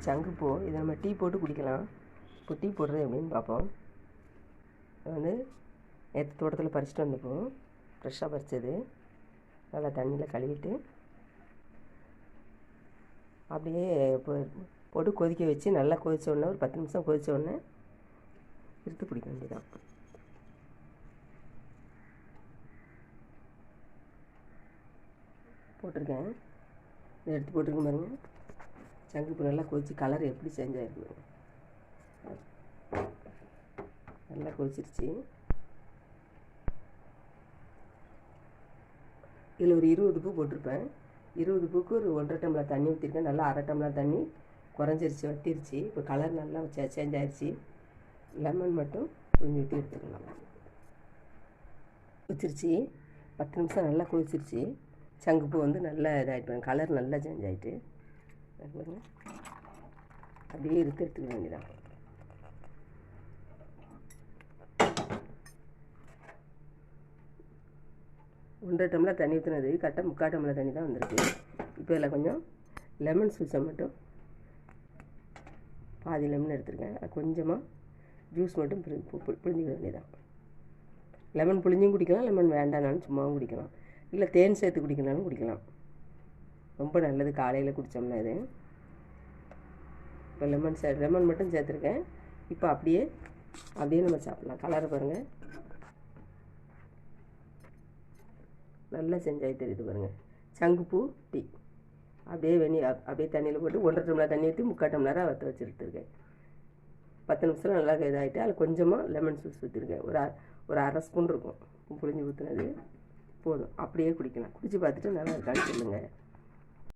சங்குப்பூ இதை நம்ம டீ போட்டு குடிக்கலாம். இப்போ டீ போடுறது எப்படின்னு பார்ப்போம். இது வந்து நேற்று தோட்டத்தில் பறிச்சுட்டு வந்தப்போம், ஃப்ரெஷ்ஷாக பறித்தது. நல்லா தண்ணியில் கழுவிட்டு அப்படியே போட்டு கொதிக்க வச்சு நல்லா கொதித்த உடனே ஒரு 10 நிமிஷம் கொதித்த உடனே எடுத்து பிடிக்க வேண்டியதான். போட்டிருக்கேன், இதை எடுத்து போட்டிருக்கேன் பாருங்கள். சங்குப்பூ நல்லா கொதிச்சு கலர் எப்படி சேஞ்ச் ஆகிருக்கு, நல்லா கொதிச்சிருச்சு. இதில் ஒரு 20 பூ போட்டிருப்பேன். 20 பூக்கு ஒரு 1.5 டம்ளர் தண்ணி ஊற்றிருக்கேன். நல்லா 1/2 டம்ளர் தண்ணி குறைஞ்சிருச்சு, வட்டிருச்சு. இப்போ கலர் நல்லா சேஞ்ச் ஆகிடுச்சு. லெமன் மட்டும் கொஞ்சம் ஊற்றி எடுத்துக்கலாம். வச்சிருச்சு 10 நிமிஷம் நல்லா கொதிச்சிருச்சு. சங்குப்பூ வந்து நல்லா இதாகிட்டு கலர் நல்லா சேஞ்ச் ஆகிட்டு அப்படியே எடுத்துக்க வேண்டியதான். ஒன்றரை டம்ளர் தண்ணி ஊற்றினது கரெக்டாக 3/4 டம்ளர் தண்ணி தான் வந்திருக்கு. இப்போ இதில் கொஞ்சம் லெமன் ஜூஸை மட்டும் பாதி லெமன் எடுத்துருக்கேன். அது கொஞ்சமாக ஜூஸ் மட்டும் புழிஞ்சிக்க வேண்டியதான். லெமன் புழிஞ்சும் குடிக்கலாம், லெமன் வேண்டானாலும் சும்மாவும் குடிக்கலாம், இல்லை தேன் சேர்த்து குடிக்கணும்னாலும் குடிக்கலாம். ரொம்ப நல்லது காலையில் குடித்தோம்னா இது. இப்போ லெமன் மட்டும் சேர்த்துருக்கேன். இப்போ அப்படியே நம்ம சாப்பிட்லாம். கலரை பாருங்கள், நல்லா செஞ்சாகி தெரியுது பாருங்கள். சங்குப்பூ டீ அப்படியே தண்ணியில் போட்டு 1.5 டம்ளர் தண்ணி ஊற்றி 3/4 டம்ளராக வற்ற வச்சு எடுத்துருக்கேன். 10 நிமிஷம் நல்லா இதாகிட்டு அதில் கொஞ்சமாக லெமன் ஜூஸ் ஊற்றிருக்கேன். ஒரு 1/2 ஸ்பூன் இருக்கும் புளிஞ்சு ஊற்றுனது போதும். அப்படியே குடிக்கலாம். குடித்து பார்த்துட்டு நல்லா இருக்கான்னு சொல்லுங்கள்.